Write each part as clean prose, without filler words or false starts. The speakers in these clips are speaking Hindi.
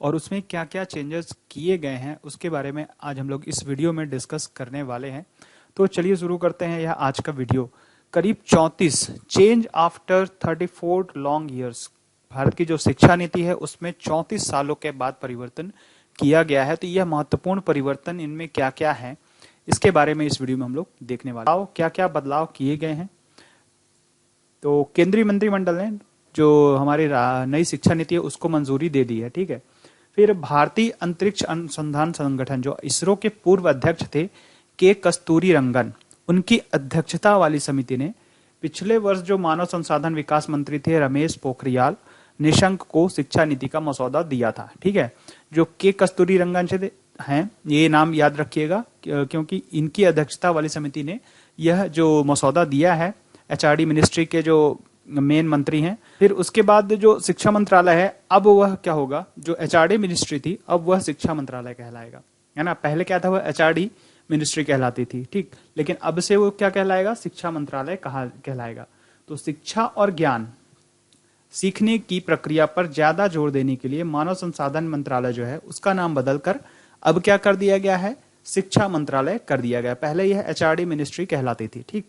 और उसमें क्या क्या चेंजेस किए गए हैं उसके बारे में आज हम लोग इस वीडियो में डिस्कस करने वाले हैं। तो चलिए शुरू करते हैं यह आज का वीडियो। करीब 34 change after 34 long years, Bharat की जो शिक्षा नीति है उसमें 34 सालों के बाद परिवर्तन किया गया है। तो यह महत्वपूर्ण परिवर्तन इनमें क्या क्या है इसके बारे में इस वीडियो में हम लोग देखने वाले हैं। क्या क्या बदलाव किए गए हैं। तो केंद्रीय मंत्रिमंडल ने जो हमारी नई शिक्षा नीति है उसको मंजूरी दे दी है, ठीक है। फिर भारतीय अंतरिक्ष अनुसंधान संगठन जो इसरो के पूर्व अध्यक्ष थे के कस्तूरी रंगन, उनकी अध्यक्षता वाली समिति ने पिछले वर्ष जो मानव संसाधन विकास मंत्री थे रमेश पोखरियाल निशंक को शिक्षा नीति का मसौदा दिया था, ठीक है। जो के कस्तूरी रंगन से हैं, ये नाम याद रखिएगा क्योंकि इनकी अध्यक्षता वाली समिति ने यह जो मसौदा दिया है। एचआरडी मिनिस्ट्री के जो मेन मंत्री हैं। फिर उसके बाद जो शिक्षा मंत्रालय है अब वह क्या होगा, जो एचआरडी मिनिस्ट्री थी अब वह शिक्षा मंत्रालय कहलाएगा, है ना। पहले क्या था, वह एचआरडी मिनिस्ट्री कहलाती थी, ठीक। लेकिन अब से वो क्या कहलाएगा, शिक्षा मंत्रालय कहलाएगा। तो शिक्षा और ज्ञान सीखने की प्रक्रिया पर ज्यादा जोर देने के लिए मानव संसाधन मंत्रालय जो है उसका नाम बदलकर अब क्या कर दिया गया है, शिक्षा मंत्रालय कर दिया गया। पहले यह एचआरडी मिनिस्ट्री कहलाती थी, ठीक।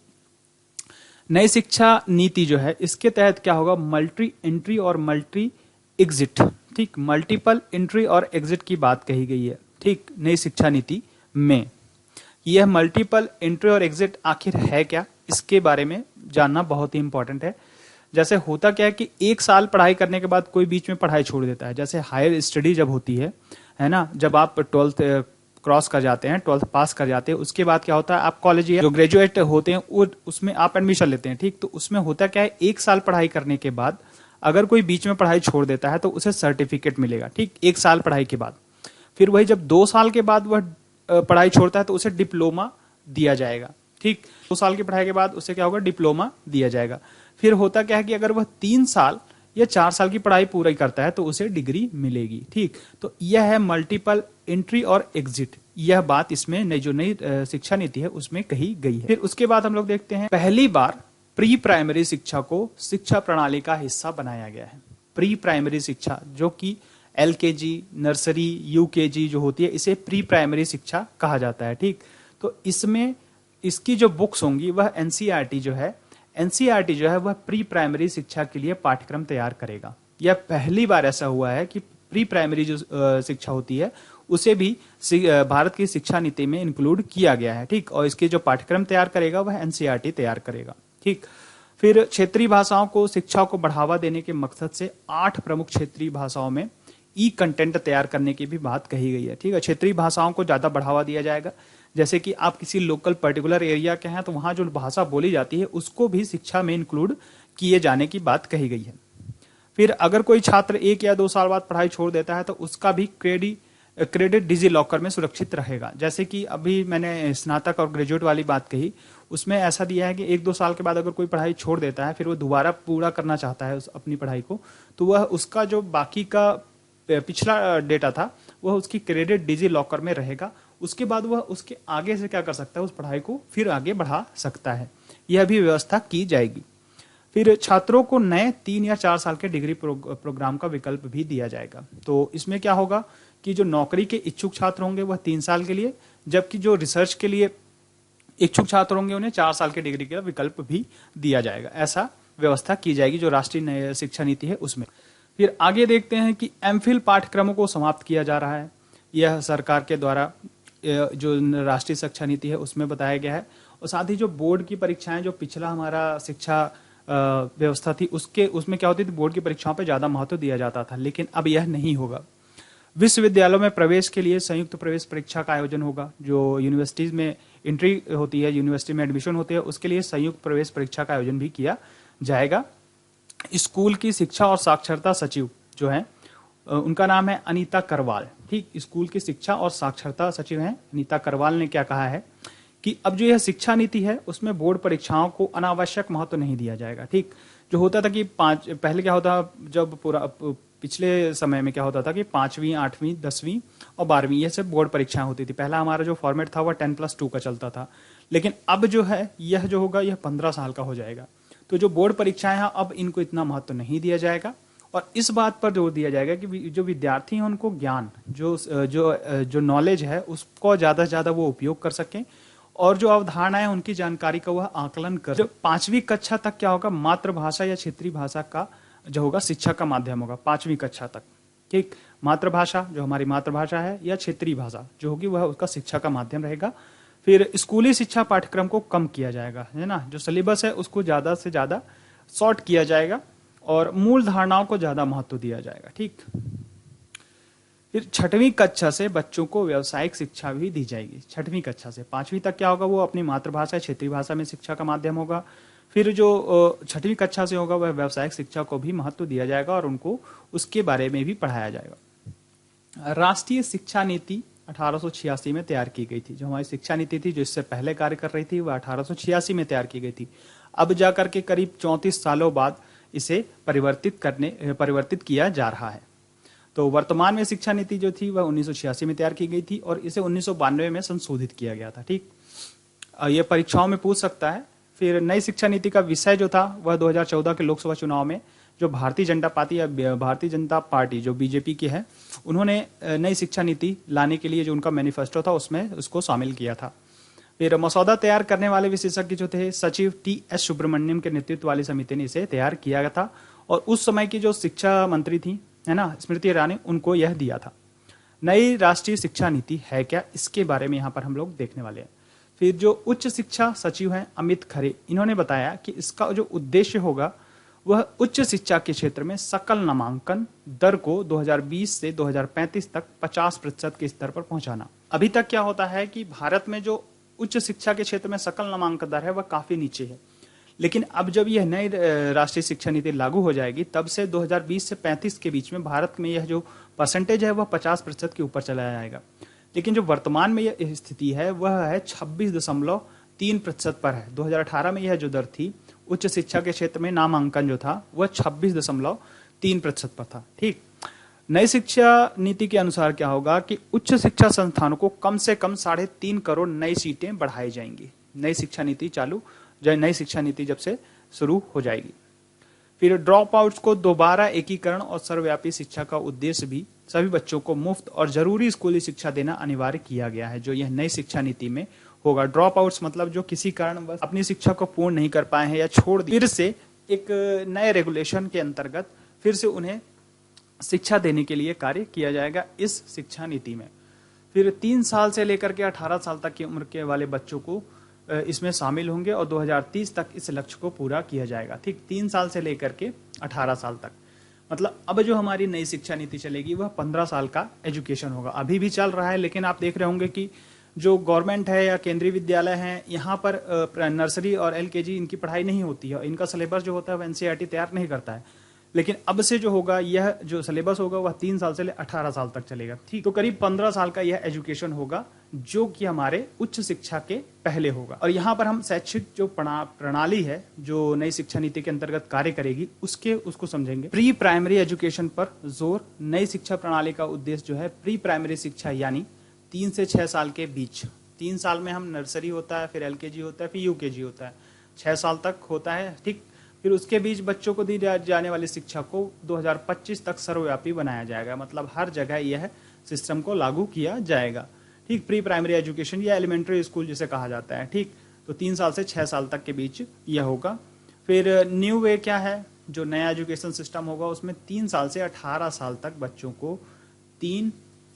नई शिक्षा नीति जो है इसके तहत क्या होगा, मल्टी एंट्री और मल्टी एग्जिट, ठीक। मल्टीपल एंट्री और एग्जिट की बात कही गई है, ठीक, नई शिक्षा नीति में। यह मल्टीपल एंट्री और एग्जिट आखिर है क्या, इसके बारे में जानना बहुत ही इंपॉर्टेंट है। जैसे होता क्या है कि एक साल पढ़ाई करने के बाद कोई बीच में पढ़ाई छोड़ देता है। जैसे हायर स्टडी जब होती है ना, जब आप 12th क्रॉस कर जाते हैं, 12th पास कर जाते हैं, उसके बाद क्या होता है, आप कॉलेज या जो ग्रेजुएट होते हैं उसमें आप एडमिशन लेते हैं, ठीक। तो उसमें होता क्या है, एक साल पढ़ाई करने के बाद अगर कोई बीच में पढ़ाई छोड़ देता है तो उसे सर्टिफिकेट मिलेगा, ठीक, एक साल पढ़ाई के बाद। फिर वही जब 2 साल के बाद वह पढ़ाई छोड़ता है तो उसे डिप्लोमा दिया जाएगा, ठीक। 2 साल की पढ़ाई के बाद उसे क्या होगा, डिप्लोमा दिया जाएगा। फिर होता क्या है कि अगर वह 3 साल या 4 साल की पढ़ाई पूरी करता है तो उसे डिग्री मिलेगी, ठीक। तो यह है मल्टीपल एंट्री और एग्जिट, यह बात इसमें जो नई शिक्षा नीति है उसमें कही गई है। फिर उसके बाद हम लोग देखते हैं पहली बार प्री प्राइमरी शिक्षा को शिक्षा प्रणाली का हिस्सा बनाया गया है। प्री प्राइमरी शिक्षा जो कि एलकेजी, नर्सरी, यूकेजी जो होती है इसे प्री प्राइमरी शिक्षा कहा जाता है, ठीक। तो इसमें इसकी जो बुक्स होंगी वह एनसीईआरटी जो है वह प्री प्राइमरी शिक्षा के लिए पाठ्यक्रम तैयार करेगा। यह पहली बार ऐसा हुआ है कि प्री प्राइमरी जो शिक्षा होती है उसे भी भारत की शिक्षा नीति में इंक्लूड किया गया है, ठीक। और इसके जो पाठ्यक्रम तैयार करेगा वह एनसीईआरटी तैयार करेगा, ठीक। फिर क्षेत्रीय भाषाओं को शिक्षा को बढ़ावा देने के मकसद से 8 प्रमुख क्षेत्रीय भाषाओं में ई कंटेंट तैयार करने की भी बात कही गई है, ठीक है। क्षेत्रीय भाषाओं को ज्यादा बढ़ावा दिया जाएगा। जैसे कि आप किसी लोकल पर्टिकुलर एरिया के हैं तो वहां जो भाषा बोली जाती है उसको भी शिक्षा में इंक्लूड किए जाने की बात कही गई है। फिर अगर कोई छात्र 1 या 2 साल बाद पढ़ाई छोड़ देता है तो उसका भी क्रेडिट डिजी लॉकर में सुरक्षित रहेगा। जैसे कि अभी मैंने स्नातक और ग्रेजुएट वाली बात कही, उसमें ऐसा दिया है कि 1-2 साल के बाद अगर कोई पढ़ाई छोड़ देता है फिर वो दोबारा पूरा करना चाहता है अपनी पढ़ाई को, तो वह उसका जो बाकी का पिछला डेटा था वह उसकी क्रेडिट डिजी लॉकर में रहेगा। उसके बाद वह उसके आगे से क्या कर सकता है, उस पढ़ाई को फिर आगे बढ़ा सकता है। यह भी व्यवस्था की जाएगी। फिर छात्रों को नए 3 या 4 साल के डिग्री प्रोग्राम का विकल्प भी दिया जाएगा। तो इसमें क्या होगा कि जो नौकरी के इच्छुक छात्र होंगे वह 3 साल के लिए, जबकि जो रिसर्च के लिए इच्छुक छात्र होंगे उन्हें 4 साल के डिग्री का विकल्प भी दिया जाएगा। ऐसा व्यवस्था की जाएगी जो राष्ट्रीय शिक्षा नीति है उसमें। फिर आगे देखते हैं कि एमफिल पाठ्यक्रमों को समाप्त किया जा रहा है। यह सरकार के द्वारा जो राष्ट्रीय शिक्षा नीति है उसमें बताया गया है। और साथ ही जो बोर्ड की परीक्षाएं, जो पिछला हमारा शिक्षा व्यवस्था थी उसमें क्या होती थी, बोर्ड की परीक्षाओं पे ज्यादा महत्व दिया जाता था, लेकिन अब यह नहीं होगा। विश्वविद्यालयों में प्रवेश के लिए संयुक्त प्रवेश परीक्षा का आयोजन होगा। जो यूनिवर्सिटीज में एंट्री होती है, यूनिवर्सिटी में एडमिशन होती है, उसके लिए संयुक्त प्रवेश परीक्षा का आयोजन भी किया जाएगा। स्कूल की शिक्षा और साक्षरता सचिव जो है उनका नाम है अनीता करवाल, ठीक। स्कूल की शिक्षा और साक्षरता सचिव हैं अनीता करवाल ने क्या कहा है कि अब जो यह शिक्षा नीति है उसमें बोर्ड परीक्षाओं को अनावश्यक महत्व नहीं दिया जाएगा, ठीक। जो होता था कि पहले क्या होता, जब पूरा पिछले समय में क्या होता था कि 5वीं, 8वीं, 10वीं और 12वीं ये सब बोर्ड परीक्षाएं होती थी। पहला हमारा जो फॉर्मेट था वह 10+2 का चलता था, लेकिन अब जो है यह जो होगा यह 15 साल का हो जाएगा। तो जो बोर्ड परीक्षाएं हैं अब इनको इतना महत्व नहीं दिया जाएगा और इस बात पर जोर दिया जाएगा कि जो विद्यार्थी हैं उनको ज्ञान जो नॉलेज है उसको ज़्यादा से ज़्यादा वो उपयोग कर सकें, और जो अवधारणा है उनकी जानकारी का वह आकलन कर। जो 5वीं कक्षा तक क्या होगा, मातृभाषा या क्षेत्रीय भाषा का जो होगा शिक्षा का माध्यम होगा 5वीं कक्षा तक। ठीक, मातृभाषा जो हमारी मातृभाषा है या क्षेत्रीय भाषा जो होगी वह उसका शिक्षा का माध्यम रहेगा। फिर स्कूली शिक्षा पाठ्यक्रम को कम किया जाएगा, है ना, जो सिलेबस है उसको ज़्यादा से ज़्यादा शॉर्ट किया जाएगा और मूल धारणाओं को ज़्यादा महत्व दिया जाएगा। ठीक, फिर 6वीं कक्षा से बच्चों को व्यावसायिक शिक्षा भी दी जाएगी। 6वीं कक्षा से 5वीं तक क्या होगा, वो अपनी मातृभाषा क्षेत्रीय भाषा में शिक्षा का माध्यम होगा। फिर जो 6वीं कक्षा से होगा वह व्यावसायिक शिक्षा को भी महत्व दिया जाएगा और उनको उसके बारे में भी पढ़ाया जाएगा। राष्ट्रीय शिक्षा नीति 1886 में तैयार की गई थी। जो हमारी शिक्षा नीति थी जो इससे पहले कार्य कर रही थी वह 1886 में तैयार की गई थी। अब जाकर के करीब 34 सालों बाद इसे परिवर्तित किया जा रहा है। तो वर्तमान में शिक्षा नीति जो थी वह 1986 में तैयार की गई थी और इसे 1992 में संशोधित किया गया था। ठीक, ये परीक्षाओं में पूछ सकता है। फिर नई शिक्षा नीति का विषय जो था वह 2014 के लोकसभा चुनाव में जो भारतीय जनता पार्टी जो बीजेपी की है उन्होंने नई शिक्षा नीति लाने के लिए जो उनका मैनिफेस्टो था उसमें उसको शामिल किया था। फिर मसौदा तैयार करने वाले विशेषज्ञ जो थे सचिव टी.एस. सुब्रमण्यम के नेतृत्व वाली समिति ने इसे तैयार किया गया था और उस समय की जो शिक्षा मंत्री थी, है ना, स्मृति ईरानी, उनको यह दिया था। नई राष्ट्रीय शिक्षा नीति है क्या, इसके बारे में यहाँ पर हम लोग देखने वाले हैं। फिर जो उच्च शिक्षा सचिव हैं अमित खरे, इन्होंने बताया कि इसका जो उद्देश्य होगा वह उच्च शिक्षा के क्षेत्र में सकल नामांकन दर को 2020 से 2035 तक 50% के स्तर पर पहुंचाना। अभी तक क्या होता है कि भारत में जो उच्च शिक्षा के क्षेत्र में सकल नामांकन दर है वह काफी नीचे है, लेकिन अब जब यह नई राष्ट्रीय शिक्षा नीति लागू हो जाएगी तब से 2020 से 35 के बीच में भारत में यह जो परसेंटेज है वह 50% के ऊपर चला जाएगा। लेकिन जो वर्तमान में यह स्थिति है वह है 26.3% पर है। 2018 में यह जो दर थी उच्च शिक्षा के क्षेत्र में नामांकन जो था वह 26.3% पर था। ठीक, नई शिक्षा नीति के अनुसार क्या होगा कि उच्च शिक्षा संस्थानों को कम से कम 3.5 करोड़ नई सीटें बढ़ाई जाएंगी। नई शिक्षा नीति जब से शुरू हो जाएगी। फिर ड्रॉप आउट्स को दोबारा एकीकरण और सर्वव्यापी शिक्षा का उद्देश्य भी सभी बच्चों को मुफ्त और जरूरी स्कूली शिक्षा देना अनिवार्य किया गया है, जो यह नई शिक्षा नीति में होगा। ड्रॉप आउट्स मतलब जो किसी कारण बस अपनी शिक्षा को पूर्ण नहीं कर पाए हैं या छोड़ दिए, फिर से एक नए रेगुलेशन के अंतर्गत फिर से उन्हें शिक्षा देने के लिए कार्य किया जाएगा इस शिक्षा नीति में। फिर 3 साल से लेकर के 18 साल तक की उम्र के वाले बच्चों को इसमें शामिल होंगे और 2030 तक इस लक्ष्य को पूरा किया जाएगा। ठीक, 3 साल से लेकर के 18 साल तक, मतलब अब जो हमारी नई शिक्षा नीति चलेगी वह 15 साल का एजुकेशन होगा। अभी भी चल रहा है, लेकिन आप देख रहे होंगे कि जो गवर्नमेंट है या केंद्रीय विद्यालय हैं यहाँ पर नर्सरी और एलकेजी इनकी पढ़ाई नहीं होती है, इनका सिलेबस जो होता है वह एनसीईआरटी तैयार नहीं करता है। लेकिन अब से जो होगा यह जो सिलेबस होगा वह 3 साल से 18 साल तक चलेगा। ठीक, तो करीब 15 साल का यह एजुकेशन होगा जो कि हमारे उच्च शिक्षा के पहले होगा। और यहाँ पर हम शैक्षिक जो प्रणाली है जो नई शिक्षा नीति के अंतर्गत कार्य करेगी उसको समझेंगे। प्री प्राइमरी एजुकेशन पर जोर। नई शिक्षा प्रणाली का उद्देश्य जो है प्री प्राइमरी शिक्षा यानी 3 से 6 साल के बीच। 3 साल में हम नर्सरी होता है, फिर एलकेजी होता है, फिर यूकेजी होता है, 6 साल तक होता है। ठीक, फिर उसके बीच बच्चों को दी जाने वाली शिक्षा को 2025 तक सर्वव्यापी बनाया जाएगा, मतलब हर जगह यह सिस्टम को लागू किया जाएगा। ठीक, प्री प्राइमरी एजुकेशन या एलिमेंट्री स्कूल जिसे कहा जाता है। ठीक, तो 3 साल से 6 साल तक के बीच यह होगा। फिर न्यू वे क्या है, जो नया एजुकेशन सिस्टम होगा उसमें 3 साल से 18 साल तक बच्चों को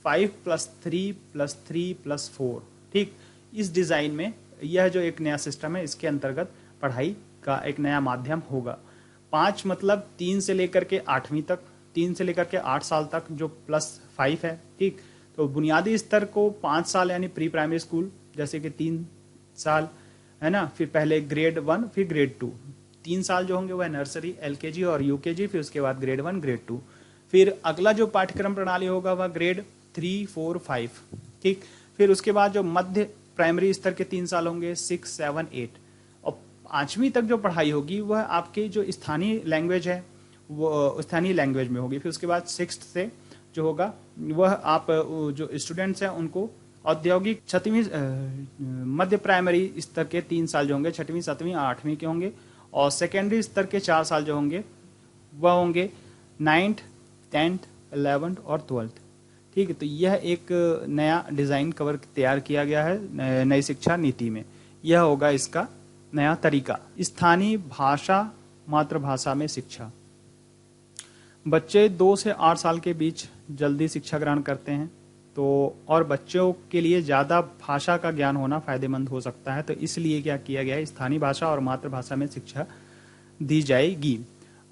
5+3+3+4, ठीक, इस डिजाइन में यह जो एक नया सिस्टम है इसके अंतर्गत पढ़ाई का एक नया माध्यम होगा। 5 मतलब 3 से लेकर के 8वीं तक, 3 से लेकर के 8 साल तक जो +5 है। ठीक, तो बुनियादी स्तर को 5 साल यानी प्री प्राइमरी स्कूल जैसे कि 3 साल है ना, फिर पहले ग्रेड 1 फिर ग्रेड 2, 3 साल जो होंगे वह नर्सरी एलकेजी और यूकेजी, फिर उसके बाद ग्रेड 1 ग्रेड 2। फिर अगला जो पाठ्यक्रम प्रणाली होगा वह ग्रेड 3 4 5। ठीक, फिर उसके बाद जो मध्य प्राइमरी स्तर के 3 साल होंगे 6 7 8, और 5वीं तक जो पढ़ाई होगी वह आपकी जो स्थानीय लैंग्वेज है वो स्थानीय लैंग्वेज में होगी। फिर उसके बाद 6th से जो होगा वह आप जो स्टूडेंट्स हैं उनको औद्योगिक 6वीं मध्य प्राइमरी स्तर के 3 साल जो होंगे 6वीं 7वीं 8वीं के होंगे, और सेकेंडरी स्तर के 4 साल जो होंगे वह होंगे 9th, 10th, 11th और 12th। ठीक है, तो यह एक नया डिज़ाइन कवर तैयार किया गया है नई शिक्षा नीति में। यह होगा इसका नया तरीका। स्थानीय भाषा मातृभाषा में शिक्षा। बच्चे 2 से 8 साल के बीच जल्दी शिक्षा ग्रहण करते हैं, तो और बच्चों के लिए ज़्यादा भाषा का ज्ञान होना फायदेमंद हो सकता है, तो इसलिए क्या किया गया है, स्थानीय भाषा और मातृभाषा में शिक्षा दी जाएगी।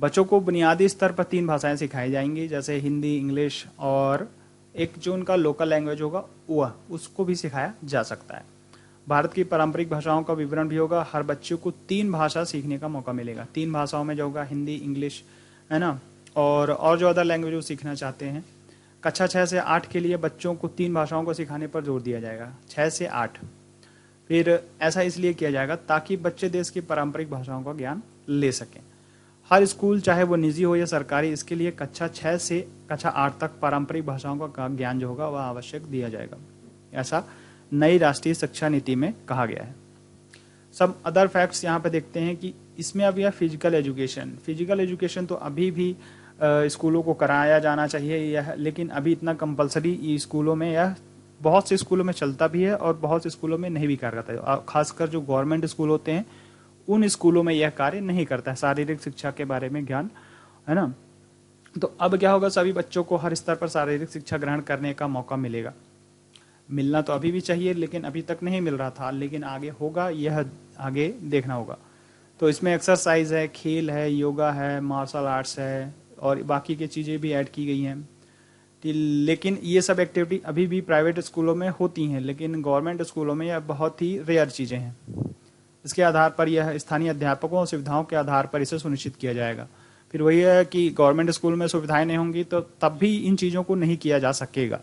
बच्चों को बुनियादी स्तर पर 3 भाषाएं सिखाई जाएंगी, जैसे हिंदी, इंग्लिश और एक जो उनका लोकल लैंग्वेज होगा वह उसको भी सिखाया जा सकता है। भारत की पारंपरिक भाषाओं का विवरण भी होगा। हर बच्चे को 3 भाषा सीखने का मौका मिलेगा। 3 भाषाओं में जो होगा हिंदी, इंग्लिश, है ना, और जो अदर लैंग्वेज वो सीखना चाहते हैं। कक्षा 6 से 8 के लिए बच्चों को 3 भाषाओं को सिखाने पर जोर दिया जाएगा, 6 से 8। फिर ऐसा इसलिए किया जाएगा ताकि बच्चे देश की पारंपरिक भाषाओं का ज्ञान ले सकें। हर स्कूल, चाहे वो निजी हो या सरकारी, इसके लिए कक्षा 6 से कक्षा 8 तक पारंपरिक भाषाओं का ज्ञान जो होगा वह आवश्यक दिया जाएगा। ऐसा नई राष्ट्रीय शिक्षा नीति में कहा गया है। सब अदर फैक्ट्स यहाँ पे देखते हैं कि इसमें अब यह फिजिकल एजुकेशन तो अभी भी स्कूलों को कराया जाना चाहिए यह, लेकिन अभी इतना कंपलसरी स्कूलों में यह बहुत से स्कूलों में चलता भी है और बहुत से स्कूलों में नहीं भी कार्य करता है। खासकर जो गवर्नमेंट स्कूल होते हैं उन स्कूलों में यह कार्य नहीं करता है, शारीरिक शिक्षा के बारे में ज्ञान, है ना। तो अब क्या होगा, सभी बच्चों को हर स्तर पर शारीरिक शिक्षा ग्रहण करने का मौका मिलेगा। मिलना तो अभी भी चाहिए, लेकिन अभी तक नहीं मिल रहा था, लेकिन आगे होगा, यह आगे देखना होगा। तो इसमें एक्सरसाइज है, खेल है, योगा है, मार्शल आर्ट्स है और बाकी की चीज़ें भी ऐड की गई हैं। लेकिन ये सब एक्टिविटी अभी भी प्राइवेट स्कूलों में होती हैं, लेकिन गवर्नमेंट स्कूलों में यह बहुत ही रेयर चीज़ें हैं। इसके आधार पर यह स्थानीय अध्यापकों और सुविधाओं के आधार पर इसे सुनिश्चित किया जाएगा। फिर वही है कि गवर्नमेंट स्कूल में सुविधाएं नहीं होंगी तो तब भी इन चीज़ों को नहीं किया जा सकेगा।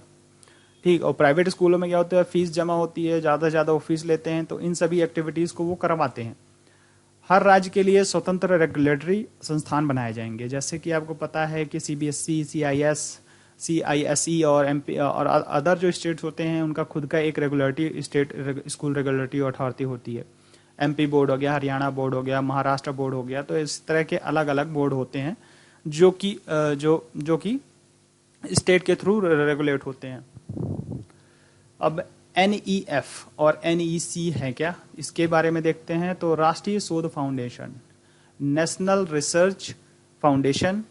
ठीक, और प्राइवेट स्कूलों में क्या होता है, फीस जमा होती है, ज़्यादा से ज़्यादा वो फीस लेते हैं, तो इन सभी एक्टिविटीज़ को वो करवाते हैं। हर राज्य के लिए स्वतंत्र रेगुलेटरी संस्थान बनाए जाएंगे, जैसे कि आपको पता है कि CBSE, CISE और MP और अदर जो स्टेट्स होते हैं उनका खुद का एक regulatory state school regulatory authority होती है। MP बोर्ड हो गया, हरियाणा बोर्ड हो गया, महाराष्ट्र बोर्ड हो गया, तो इस तरह के अलग अलग बोर्ड होते हैं जो कि स्टेट के थ्रू रेगुलेट होते हैं। अब NEF और NEC है क्या, इसके बारे में देखते हैं। तो राष्ट्रीय शोध फाउंडेशन, नेशनल रिसर्च फाउंडेशन,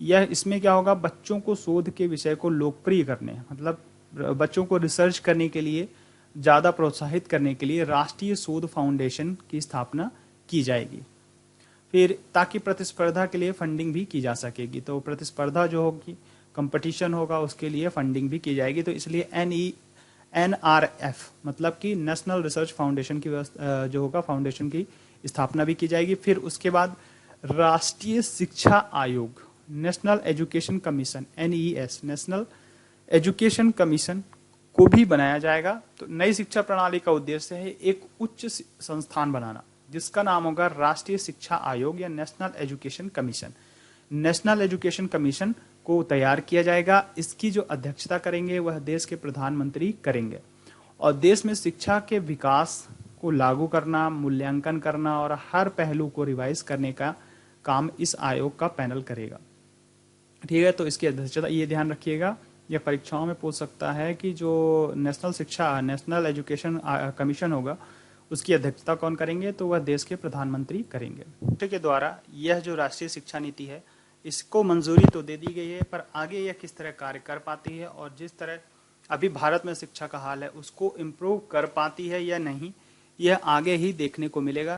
यह इसमें क्या होगा, बच्चों को शोध के विषय को लोकप्रिय करने, मतलब बच्चों को रिसर्च करने के लिए ज़्यादा प्रोत्साहित करने के लिए राष्ट्रीय शोध फाउंडेशन की स्थापना की जाएगी। फिर ताकि प्रतिस्पर्धा के लिए फंडिंग भी की जा सकेगी, तो प्रतिस्पर्धा जो होगी, कंपटीशन होगा, उसके लिए फंडिंग भी की जाएगी। तो इसलिए NRF मतलब कि नेशनल रिसर्च फाउंडेशन की जो होगा फाउंडेशन की स्थापना भी की जाएगी। फिर उसके बाद राष्ट्रीय शिक्षा आयोग, national education commission, NES, national education commission को भी बनाया जाएगा। तो नई शिक्षा प्रणाली का उद्देश्य है एक उच्च संस्थान बनाना जिसका नाम होगा राष्ट्रीय शिक्षा आयोग या national education commission. National education commission को तैयार किया जाएगा। इसकी जो अध्यक्षता करेंगे वह देश के प्रधानमंत्री करेंगे और देश में शिक्षा के विकास को लागू करना, मूल्यांकन करना और हर पहलू को रिवाइज करने का काम इस आयोग का पैनल करेगा। ठीक है, तो इसकी अध्यक्षता, ये ध्यान रखिएगा, यह परीक्षाओं में पूछ सकता है कि जो नेशनल एजुकेशन कमीशन होगा उसकी अध्यक्षता कौन करेंगे, तो वह देश के प्रधानमंत्री करेंगे। राष्ट्र के द्वारा यह जो राष्ट्रीय शिक्षा नीति है इसको मंजूरी तो दे दी गई है, पर आगे यह किस तरह कार्य कर पाती है और जिस तरह अभी भारत में शिक्षा का हाल है उसको इम्प्रूव कर पाती है या नहीं, यह आगे ही देखने को मिलेगा।